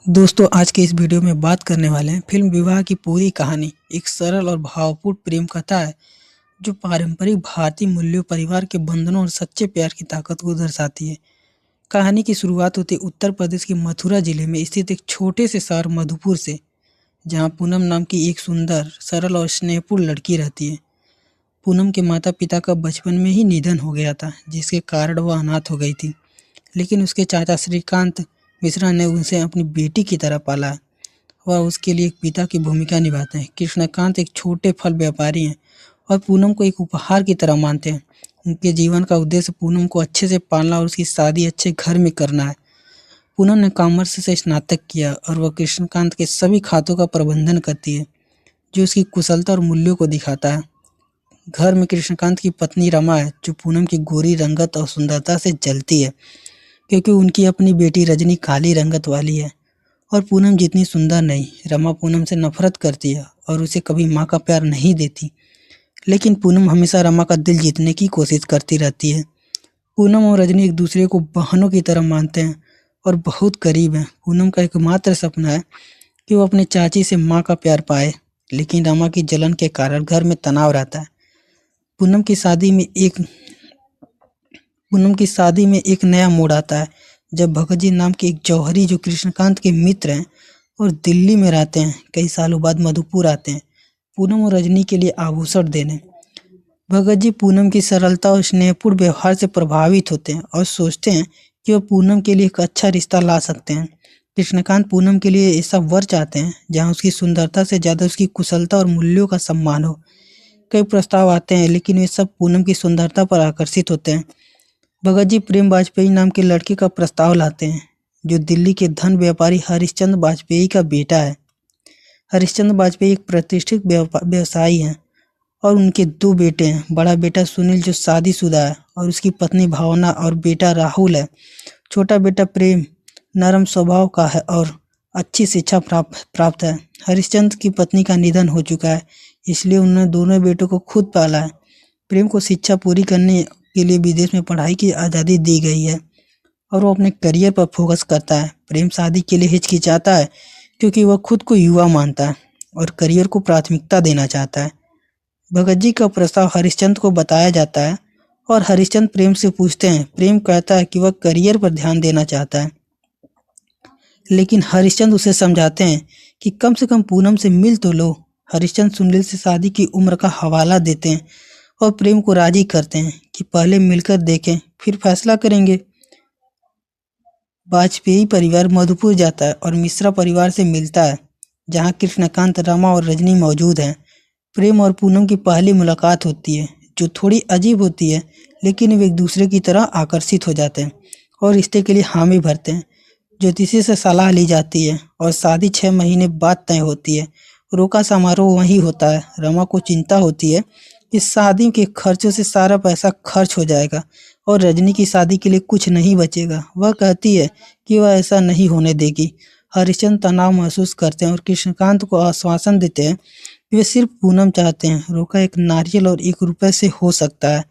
दोस्तों आज के इस वीडियो में बात करने वाले हैं फिल्म विवाह की पूरी कहानी। एक सरल और भावपूर्ण प्रेम कथा है जो पारंपरिक भारतीय मूल्यों, परिवार के बंधनों और सच्चे प्यार की ताकत को दर्शाती है। कहानी की शुरुआत होती है उत्तर प्रदेश के मथुरा जिले में स्थित एक छोटे से शहर मधुपुर से, जहां पूनम नाम की एक सुंदर, सरल और स्नेहपूर्ण लड़की रहती है। पूनम के माता पिता का बचपन में ही निधन हो गया था, जिसके कारण वह अनाथ हो गई थी। लेकिन उसके चाचा श्रीकांत मिश्रा ने उसे अपनी बेटी की तरह पाला है। वह उसके लिए एक पिता की भूमिका निभाते हैं। कृष्णकांत एक छोटे फल व्यापारी हैं और पूनम को एक उपहार की तरह मानते हैं। उनके जीवन का उद्देश्य पूनम को अच्छे से पालना और उसकी शादी अच्छे घर में करना है। पूनम ने कॉमर्स से स्नातक किया और वह कृष्णकांत के सभी खातों का प्रबंधन करती है, जो उसकी कुशलता और मूल्यों को दिखाता है। घर में कृष्णकांत की पत्नी रमा है, जो पूनम की गोरी रंगत और सुंदरता से जलती है, क्योंकि उनकी अपनी बेटी रजनी काली रंगत वाली है और पूनम जितनी सुंदर नहीं। रमा पूनम से नफरत करती है और उसे कभी माँ का प्यार नहीं देती, लेकिन पूनम हमेशा रमा का दिल जीतने की कोशिश करती रहती है। पूनम और रजनी एक दूसरे को बहनों की तरह मानते हैं और बहुत करीब हैं। पूनम का एकमात्र सपना है कि वो अपने चाची से माँ का प्यार पाए, लेकिन रमा की जलन के कारण घर में तनाव रहता है। पूनम की शादी में एक पूनम की शादी में एक नया मोड़ आता है, जब भगत जी नाम के एक जौहरी, जो कृष्णकांत के मित्र हैं और दिल्ली में रहते हैं, कई सालों बाद मधुपुर आते हैं पूनम और रजनी के लिए आभूषण देने। भगत जी पूनम की सरलता और स्नेहपूर्ण व्यवहार से प्रभावित होते हैं और सोचते हैं कि वह पूनम के लिए एक अच्छा रिश्ता ला सकते हैं। कृष्णकांत पूनम के लिए ऐसा वर चाहते हैं जहां उसकी सुंदरता से ज़्यादा उसकी कुशलता और मूल्यों का सम्मान हो। कई प्रस्ताव आते हैं, लेकिन वे सब पूनम की सुंदरता पर आकर्षित होते हैं। भगत जी प्रेम वाजपेयी नाम के लड़के का प्रस्ताव लाते हैं, जो दिल्ली के धन व्यापारी हरिश्चंद्र वाजपेयी का बेटा है। हरिश्चंद्र वाजपेयी एक प्रतिष्ठित व्यवसायी हैं और उनके दो बेटे हैं। बड़ा बेटा सुनील, जो शादीशुदा है, और उसकी पत्नी भावना, और बेटा राहुल है। छोटा बेटा प्रेम नरम स्वभाव का है और अच्छी शिक्षा प्राप्त है। हरिश्चंद्र की पत्नी का निधन हो चुका है, इसलिए उन्होंने दोनों बेटों को खुद पाला है। प्रेम को शिक्षा पूरी करने के लिए विदेश में पढ़ाई की आज़ादी दी गई है और वो अपने करियर पर फोकस करता है। प्रेम शादी के लिए हिचकिचाता है, क्योंकि वह खुद को युवा मानता है और करियर को प्राथमिकता देना चाहता है। भगत जी का प्रस्ताव हरिश्चंद्र को बताया जाता है और हरिश्चंद्र प्रेम से पूछते हैं। प्रेम कहता है कि वह करियर पर ध्यान देना चाहता है, लेकिन हरिश्चंद्र उसे समझाते हैं कि कम से कम पूनम से मिल तो लो। हरिश्चंद्र सुनील से शादी की उम्र का हवाला देते हैं और प्रेम को राजी करते हैं कि पहले मिलकर देखें, फिर फैसला करेंगे। वाजपेयी परिवार मधुपुर जाता है और मिश्रा परिवार से मिलता है, जहां कृष्णकांत, रमा और रजनी मौजूद हैं। प्रेम और पूनम की पहली मुलाकात होती है, जो थोड़ी अजीब होती है, लेकिन वे एक दूसरे की तरह आकर्षित हो जाते हैं और रिश्ते के लिए हामी भरते हैं। ज्योतिषी से सलाह ली जाती है और शादी 6 महीने बाद तय होती है। रोका समारोह वहीं होता है। रमा को चिंता होती है कि शादी के खर्चों से सारा पैसा खर्च हो जाएगा और रजनी की शादी के लिए कुछ नहीं बचेगा। वह कहती है कि वह ऐसा नहीं होने देगी। हरिश्चंद्र तनाव महसूस करते हैं और कृष्णकांत को आश्वासन देते हैं कि वे सिर्फ पूनम चाहते हैं। रोका एक नारियल और 1 रुपए से हो सकता है।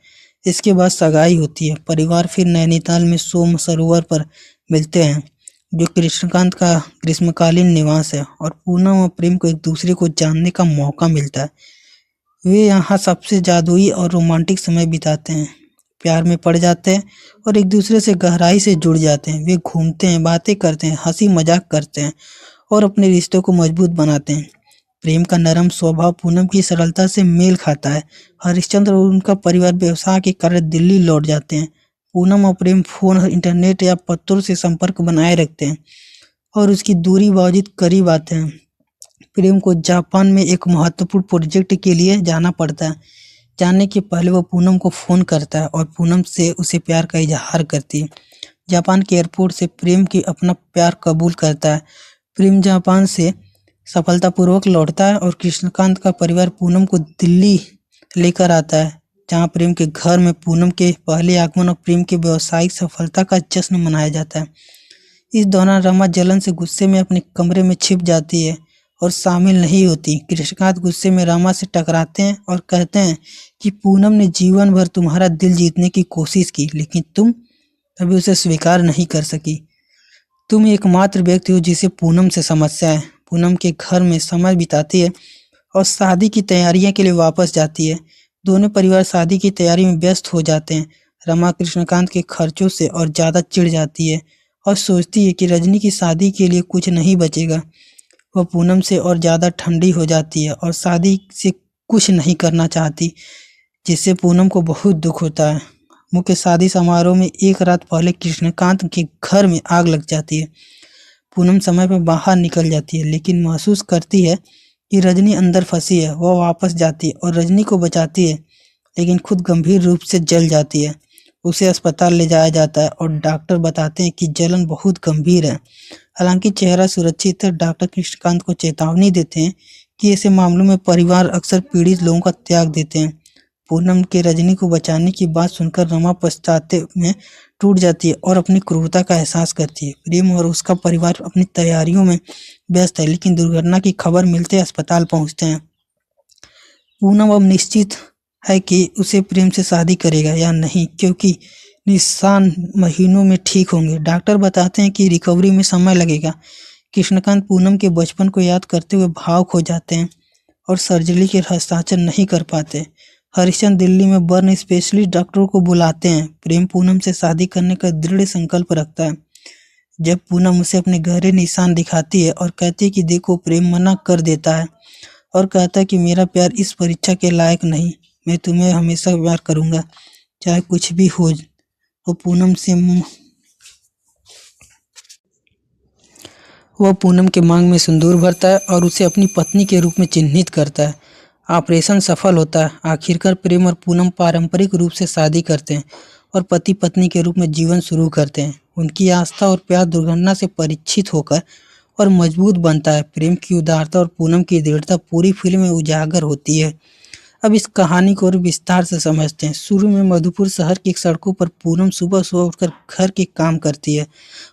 इसके बाद सगाई होती है। परिवार फिर नैनीताल में सोम सरोवर पर मिलते हैं, जो कृष्णकांत का ग्रीष्मकालीन निवास है, और पूनम और प्रेम को एक दूसरे को जानने का मौका मिलता है। वे यहाँ सबसे जादुई और रोमांटिक समय बिताते हैं, प्यार में पड़ जाते हैं और एक दूसरे से गहराई से जुड़ जाते हैं। वे घूमते हैं, बातें करते हैं, हंसी मजाक करते हैं और अपने रिश्तों को मजबूत बनाते हैं। प्रेम का नरम स्वभाव पूनम की सरलता से मेल खाता है। हरिश्चंद्र और उनका परिवार व्यवसाय के कारण दिल्ली लौट जाते हैं। पूनम और प्रेम फोन, इंटरनेट या पत्रों से संपर्क बनाए रखते हैं और उसकी दूरी बावजूद करीब आते हैं। प्रेम को जापान में एक महत्वपूर्ण प्रोजेक्ट के लिए जाना पड़ता है। जाने के पहले वो पूनम को फ़ोन करता है और पूनम से उसे प्यार का इजहार करती है। जापान के एयरपोर्ट से प्रेम की अपना प्यार कबूल करता है। प्रेम जापान से सफलतापूर्वक लौटता है और कृष्णकांत का परिवार पूनम को दिल्ली लेकर आता है, जहां प्रेम के घर में पूनम के पहले आगमन और प्रेम की व्यावसायिक सफलता का जश्न मनाया जाता है। इस दौरान रमा जलन से गुस्से में अपने कमरे में छिप जाती है और शामिल नहीं होती। कृष्णकांत गुस्से में रमा से टकराते हैं और कहते हैं कि पूनम ने जीवन भर तुम्हारा दिल जीतने की कोशिश की, लेकिन तुम कभी उसे स्वीकार नहीं कर सकी। तुम एकमात्र व्यक्ति हो जिसे पूनम से समस्या है। पूनम के घर में समय बिताती है और शादी की तैयारियों के लिए वापस जाती है। दोनों परिवार शादी की तैयारी में व्यस्त हो जाते हैं। रमा कृष्णकांत के खर्चों से और ज्यादा चिढ़ जाती है और सोचती है कि रजनी की शादी के लिए कुछ नहीं बचेगा। वह पूनम से और ज्यादा ठंडी हो जाती है और शादी से कुछ नहीं करना चाहती, जिससे पूनम को बहुत दुख होता है। मुख्य शादी समारोह में एक रात पहले कृष्णकांत के घर में आग लग जाती है। पूनम समय पर बाहर निकल जाती है, लेकिन महसूस करती है कि रजनी अंदर फंसी है। वह वापस जाती है और रजनी को बचाती है, लेकिन खुद गंभीर रूप से जल जाती है। उसे अस्पताल ले जाया जाता है और डॉक्टर बताते हैं कि जलन बहुत गंभीर है। हालांकि चेहरा सुरक्षित है, डॉक्टर कृष्णकांत को चेतावनी देते हैं कि ऐसे मामलों में परिवार अक्सर पीड़ित लोगों का त्याग देते हैं। पूनम के रजनी को बचाने की बात सुनकर रमा पछताते में टूट जाती है और अपनी क्रूरता का एहसास करती है। प्रेम और उसका परिवार अपनी तैयारियों में व्यस्त है, लेकिन दुर्घटना की खबर मिलते अस्पताल पहुंचते हैं। पूनम अब निश्चित है कि उसे प्रेम से शादी करेगा या नहीं, क्योंकि निशान महीनों में ठीक होंगे। डॉक्टर बताते हैं कि रिकवरी में समय लगेगा। कृष्णकांत पूनम के बचपन को याद करते हुए भावुक हो जाते हैं और सर्जरी के हस्ताक्षर नहीं कर पाते। हरिश्चंद्र दिल्ली में बर्न स्पेशलिस्ट डॉक्टरों को बुलाते हैं। प्रेम पूनम से शादी करने का दृढ़ संकल्प रखता है। जब पूनम उसे अपने गहरे निशान दिखाती है और कहती है कि देखो, प्रेम मना कर देता है और कहता है कि मेरा प्यार इस परीक्षा के लायक नहीं, मैं तुम्हें हमेशा प्यार करूंगा चाहे कुछ भी हो। वह पूनम के मांग में सिंदूर भरता है और उसे अपनी पत्नी के रूप में चिन्हित करता है। ऑपरेशन सफल होता है। आखिरकार प्रेम और पूनम पारंपरिक रूप से शादी करते हैं और पति पत्नी के रूप में जीवन शुरू करते हैं। उनकी आस्था और प्यार दुर्घटना से परीक्षित होकर और मजबूत बनता है। प्रेम की उदारता और पूनम की दृढ़ता पूरी फिल्म में उजागर होती है। अब इस कहानी को और विस्तार से समझते हैं। शुरू में मधुपुर शहर की सड़कों पर पूनम सुबह सुबह उठकर घर के काम करती है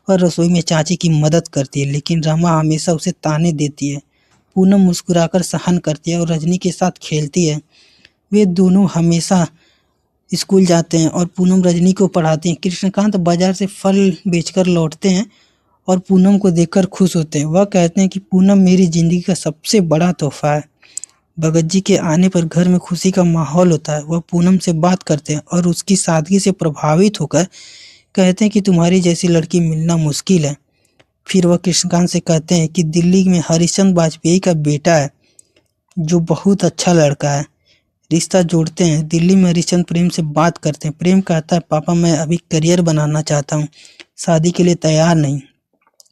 और रसोई में चाची की मदद करती है, लेकिन रमा हमेशा उसे ताने देती है। पूनम मुस्कुराकर सहन करती है और रजनी के साथ खेलती है। वे दोनों हमेशा स्कूल जाते हैं और पूनम रजनी को पढ़ाती हैं। कृष्णकांत बाजार से फल बेचकर लौटते हैं और पूनम को देखकर खुश होते हैं। वह कहते हैं कि पूनम मेरी जिंदगी का सबसे बड़ा तोहफा है। भगत जी के आने पर घर में खुशी का माहौल होता है। वह पूनम से बात करते हैं और उसकी सादगी से प्रभावित होकर कहते हैं कि तुम्हारी जैसी लड़की मिलना मुश्किल है। फिर वह कृष्णकांत से कहते हैं कि दिल्ली में हरिश्चंद्र वाजपेयी का बेटा है जो बहुत अच्छा लड़का है। रिश्ता जोड़ते हैं। दिल्ली में हरिश्चंद्र प्रेम से बात करते हैं। प्रेम कहता है पापा, मैं अभी करियर बनाना चाहता हूँ, शादी के लिए तैयार नहीं।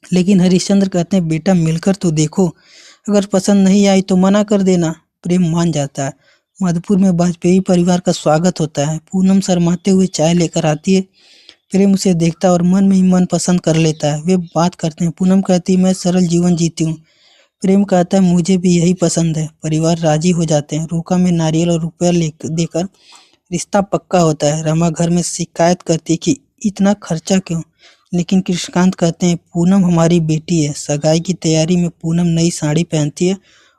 लेकिन हरिश्चंद्र कहते हैं बेटा, मिलकर तो देखो, अगर पसंद नहीं आई तो मना कर देना। प्रेम मान जाता है। मधुपुर में वाजपेयी परिवार का स्वागत होता है। पूनम शर्माते हुए चाय लेकर आती है। प्रेम उसे देखता है और मन में ही मन पसंद कर लेता है। वे बात करते हैं। पूनम कहती है मैं सरल जीवन जीती हूँ। प्रेम कहता है मुझे भी यही पसंद है। परिवार राजी हो जाते हैं। रोका में नारियल और रुपया देकर रिश्ता पक्का होता है। रमा घर में शिकायत करती है कि इतना खर्चा क्यों, लेकिन कृष्णकांत कहते हैं पूनम हमारी बेटी है। सगाई की तैयारी में पूनम नई साड़ी पहनती है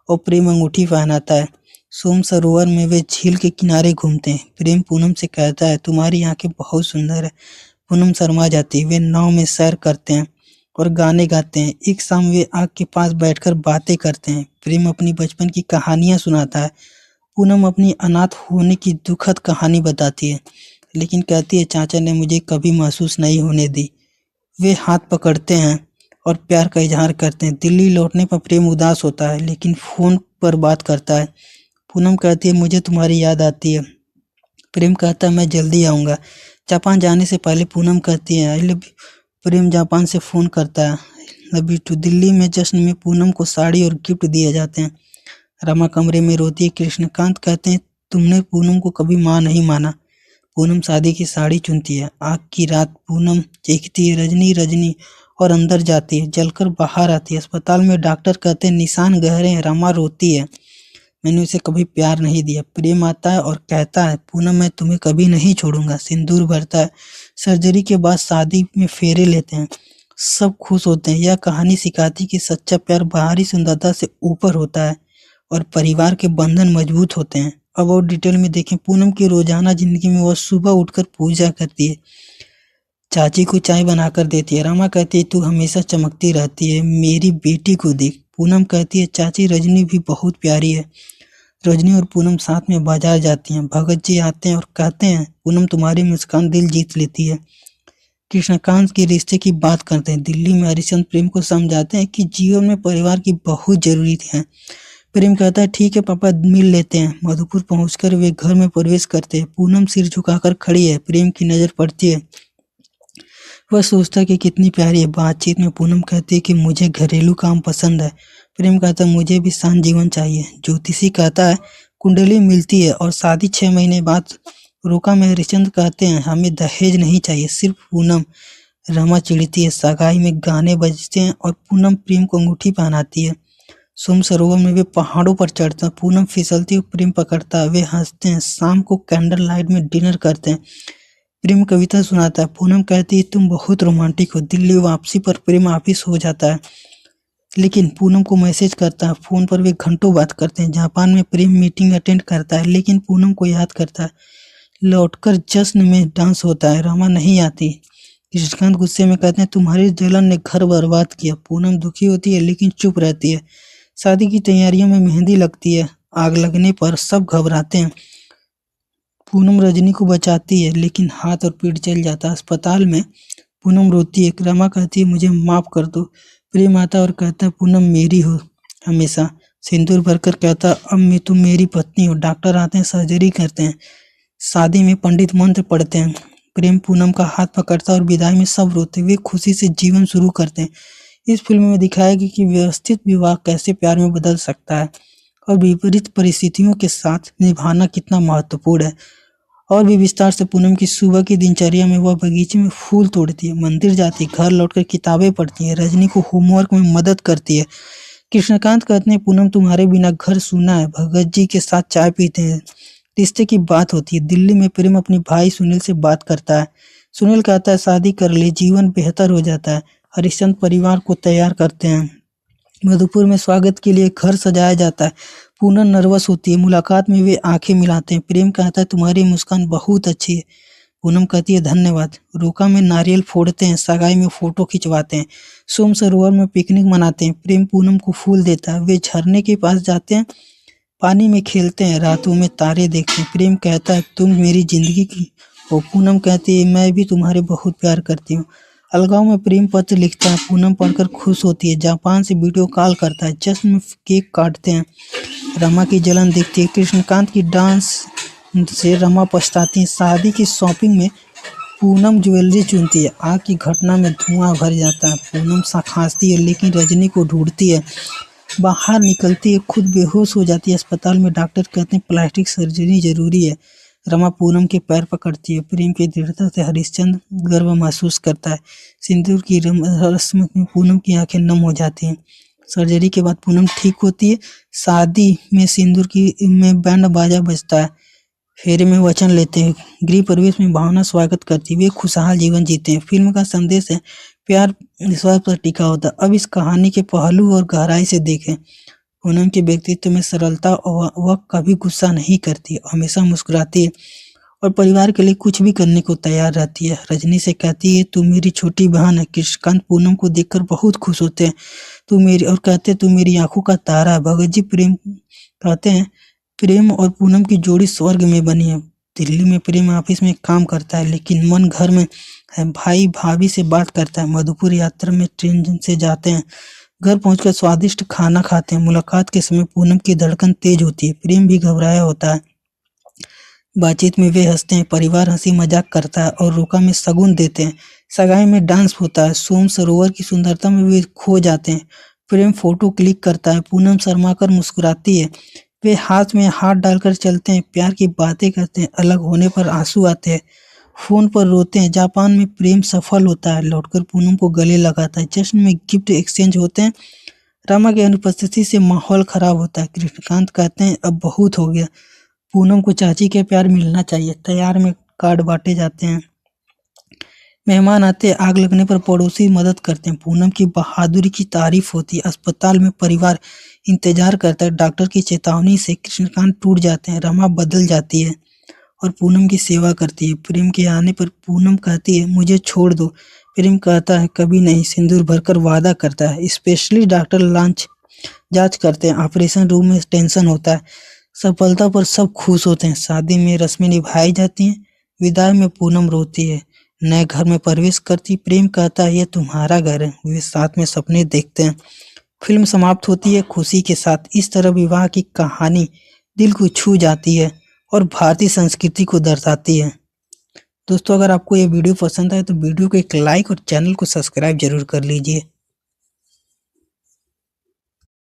और प्रेम अंगूठी पहनाता है। सोम सरोवर में वे झील के किनारे घूमते हैं। प्रेम पूनम से कहता है तुम्हारी आंखें बहुत सुंदर है। पूनम शर्मा जाती है। वे नाव में सैर करते हैं और गाने गाते हैं। एक शाम वे आग के पास बैठकर बातें करते हैं। प्रेम अपनी बचपन की कहानियां सुनाता है। पूनम अपनी अनाथ होने की दुखद कहानी बताती है, लेकिन कहती है चाचा ने मुझे कभी महसूस नहीं होने दी। वे हाथ पकड़ते हैं और प्यार का इजहार करते हैं। दिल्ली लौटने पर प्रेम उदास होता है, लेकिन फोन पर बात करता है। पूनम कहती है मुझे तुम्हारी याद आती है। प्रेम कहता है मैं जल्दी आऊँगा। जापान जाने से पहले पूनम कहती है I love you. Prem Japan से फ़ोन करता है लव यू टू। दिल्ली में जश्न में पूनम को साड़ी और गिफ्ट दिए जाते हैं। रमा कमरे में रोती है। कृष्णकांत कहते हैं तुमने पूनम को कभी माँ नहीं माना। पूनम शादी की साड़ी चुनती है। आग की रात पूनम चीखती है रजनी रजनी और अंदर जाती है, जलकर बाहर आती है। अस्पताल में डॉक्टर कहते हैं निशान गहरे हैं। रमा रोती है मैंने उसे कभी प्यार नहीं दिया। प्रेम आता है और कहता है पूनम मैं तुम्हें कभी नहीं छोड़ूंगा। सिंदूर भरता है। सर्जरी के बाद शादी में फेरे लेते हैं। सब खुश होते हैं। यह कहानी सिखाती कि सच्चा प्यार बाहरी सुंदरता से ऊपर होता है और परिवार के बंधन मजबूत होते हैं। अब और डिटेल में देखें। पूनम की रोजाना जिंदगी में वह सुबह उठकर पूजा करती है, चाची को चाय बनाकर देती है। रमा कहती है तू हमेशा चमकती रहती है, मेरी बेटी को देख। पूनम कहती है चाची रजनी भी बहुत प्यारी है। रजनी और पूनम साथ में बाजार जाती हैं। भगत जी आते हैं और कहते हैं पूनम तुम्हारी मुस्कान दिल जीत लेती है। कृष्णकांत के रिश्ते की बात करते हैं। दिल्ली में हरिश्चंद्र प्रेम को समझाते हैं कि जीवन में परिवार की बहुत जरूरी है। प्रेम कहता है ठीक है पापा, मिल लेते हैं। मधुपुर पहुंचकर वे घर में प्रवेश करते हैं। पूनम सिर झुकाकर खड़ी है। प्रेम की नजर पड़ती है। वह सोचता है कि कितनी प्यारी है। बातचीत में पूनम कहती है कि मुझे घरेलू काम पसंद है। प्रेम कहता है मुझे भी शांत जीवन चाहिए। ज्योतिषी कहता है कुंडली मिलती है और शादी 6 महीने बाद। रोका में हरिश्चंद्र कहते हैं हमें दहेज नहीं चाहिए, सिर्फ पूनम। रमा चिढ़ती है। सगाई में गाने बजते हैं और पूनम प्रेम को अंगूठी पहनाती है। सोम सरोवर में वे पहाड़ों पर चढ़ते हैं। पूनम फिसलती है, प्रेम पकड़ता है। वे हंसते हैं। शाम को कैंडल लाइट में डिनर करते हैं। प्रेम कविता सुनाता है। पूनम कहती है तुम बहुत रोमांटिक हो। दिल्ली वापसी पर प्रेम ऑफिस हो जाता है, लेकिन पूनम को मैसेज करता है। फोन पर वे घंटों बात करते हैं। जापान में प्रेम मीटिंग अटेंड करता है, लेकिन पूनम को याद करता है। लौटकर जश्न में डांस होता है। रमा नहीं आती। कृष्णकांत गुस्से में कहते हैं तुम्हारी जलन ने घर बर्बाद किया। पूनम दुखी होती है लेकिन चुप रहती है। शादी की तैयारियों में मेहंदी लगती है। आग लगने पर सब घबराते हैं। पूनम रजनी को बचाती है, लेकिन हाथ और पीठ जल जाता है। अस्पताल में पूनम रोती है। रमा कहती है मुझे माफ कर दो। प्रेम आता और कहता है पूनम मेरी हो हमेशा। सिंदूर भरकर कहता अब मैं तुम मेरी पत्नी हो। डॉक्टर आते हैं, सर्जरी करते हैं। शादी में पंडित मंत्र पढ़ते हैं। प्रेम पूनम का हाथ पकड़ता और विदाई में सब रोते। वे खुशी से जीवन शुरू करते हैं। इस फिल्म में दिखाया गया कि व्यवस्थित विवाह कैसे प्यार में बदल सकता है और विपरीत परिस्थितियों के साथ निभाना कितना महत्वपूर्ण है। और भी विस्तार से पूनम की सुबह की दिनचर्या में वह बगीचे में फूल तोड़ती है, मंदिर जाती है, घर लौटकर किताबें पढ़ती है, रजनी को होमवर्क में मदद करती है। कृष्णकांत कहते हैं पूनम तुम्हारे बिना घर सूना है। भगत जी के साथ चाय पीते हैं। रिश्ते की बात होती है। दिल्ली में प्रेम अपने भाई सुनील से बात करता है। सुनील कहता है शादी कर ले, जीवन बेहतर हो जाता है। हरिश्चंद्र परिवार को तैयार करते हैं। मधुपुर में स्वागत के लिए घर सजाया जाता है। पूनम नर्वस होती है। मुलाकात में वे आंखें मिलाते हैं। प्रेम कहता है तुम्हारी मुस्कान बहुत अच्छी है। पूनम कहती है धन्यवाद। रोका में नारियल फोड़ते हैं। सगाई में फोटो खिंचवाते हैं। सोम सरोवर में पिकनिक मनाते हैं। प्रेम पूनम को फूल देता है। वे झरने के पास जाते हैं, पानी में खेलते हैं, रातों में तारे देखते हैं। प्रेम कहता है तुम मेरी जिंदगी की हो। पूनम कहती है मैं भी तुम्हारे बहुत प्यार करती हूँ। अलगाव में प्रेम पत्र लिखता है। पूनम पढ़कर खुश होती है। जापान से वीडियो कॉल करता है। जश्न में केक काटते हैं। रमा की जलन दिखती है। कृष्णकांत की डांस से रमा पछताती है। शादी की शॉपिंग में पूनम ज्वेलरी चुनती है। आग की घटना में धुआं भर जाता है। पूनम सा खांसती है, लेकिन रजनी को ढूंढती है। बाहर निकलती है, खुद बेहोश हो जाती है। अस्पताल में डॉक्टर कहते हैं प्लास्टिक सर्जरी जरूरी है। रमा पूनम के पैर पकड़ती है। प्रेम की दृढ़ता से हरिश्चंद्र गर्व महसूस करता है। सिंदूर की रस्म में पूनम की आंखें नम हो जाती हैं। सर्जरी के बाद पूनम ठीक होती है। शादी में सिंदूर की में बैंड बाजा बजता है। फेरे में वचन लेते हैं। गृह प्रवेश में भावना स्वागत करती है। वे खुशहाल जीवन जीते हैं। फिल्म का संदेश है प्यार विश्वास पर टिका होता है। अब इस कहानी के पहलू और गहराई से देखें। पूनम के व्यक्तित्व में सरलता और वह कभी गुस्सा नहीं करती, हमेशा मुस्कुराती है और परिवार के लिए कुछ भी करने को तैयार रहती है। रजनी से कहती है तू मेरी छोटी बहन है। कृष्णकांत पूनम को देखकर बहुत खुश होते हैं। तू मेरी और कहते तू मेरी आंखों का तारा है। भगत जी प्रेम कहते हैं प्रेम और पूनम की जोड़ी स्वर्ग में बनी है। दिल्ली में प्रेम ऑफिस में काम करता है, लेकिन मन घर में है। भाई भाभी से बात करता है। मधुपुर यात्रा में ट्रेन से जाते हैं। घर पहुंचकर स्वादिष्ट खाना खाते हैं। मुलाकात के समय पूनम की धड़कन तेज होती है। प्रेम भी घबराया होता है। बातचीत में वे हंसते हैं। परिवार हंसी मजाक करता है और रोका में शगुन देते हैं। सगाई में डांस होता है। सोम सरोवर की सुंदरता में वे खो जाते हैं। प्रेम फोटो क्लिक करता है। पूनम शर्मा कर मुस्कुराती है। वे हाथ में हाथ डालकर चलते हैं। प्यार की बातें करते हैं। अलग होने पर आंसू आते हैं। फोन पर रोते हैं। जापान में प्रेम सफल होता है। लौटकर पूनम को गले लगाता है। जश्न में गिफ्ट एक्सचेंज होते हैं। रमा की अनुपस्थिति से माहौल खराब होता है। कृष्णकांत कहते हैं अब बहुत हो गया। पूनम को चाची के प्यार मिलना चाहिए। तैयार में कार्ड बांटे जाते हैं। मेहमान आते, आग लगने पर पड़ोसी मदद करते हैं। पूनम की बहादुरी की तारीफ होती है। अस्पताल में परिवार इंतजार करता है। डॉक्टर की चेतावनी से कृष्णकांत टूट जाते हैं। रमा बदल जाती है और पूनम की सेवा करती है। प्रेम के आने पर पूनम कहती है, मुझे छोड़ दो। प्रेम कहता है, कभी नहीं। सिंदूर भरकर वादा करता है। स्पेशलिस्ट डॉक्टर लॉन्च जांच करते हैं। ऑपरेशन रूम में टेंशन होता है। सफलता पर सब खुश होते हैं। शादी में रस्में निभाई जाती हैं। विदाई में पूनम रोती है। नए घर में प्रवेश करती। प्रेम कहता है, यह तुम्हारा घर है। वे साथ में सपने देखते हैं। फिल्म समाप्त होती है खुशी के साथ। इस तरह विवाह की कहानी दिल को छू जाती है और भारतीय संस्कृति को दर्शाती है। दोस्तों, अगर आपको ये वीडियो पसंद आए तो वीडियो को एक लाइक और चैनल को सब्सक्राइब जरूर कर लीजिए।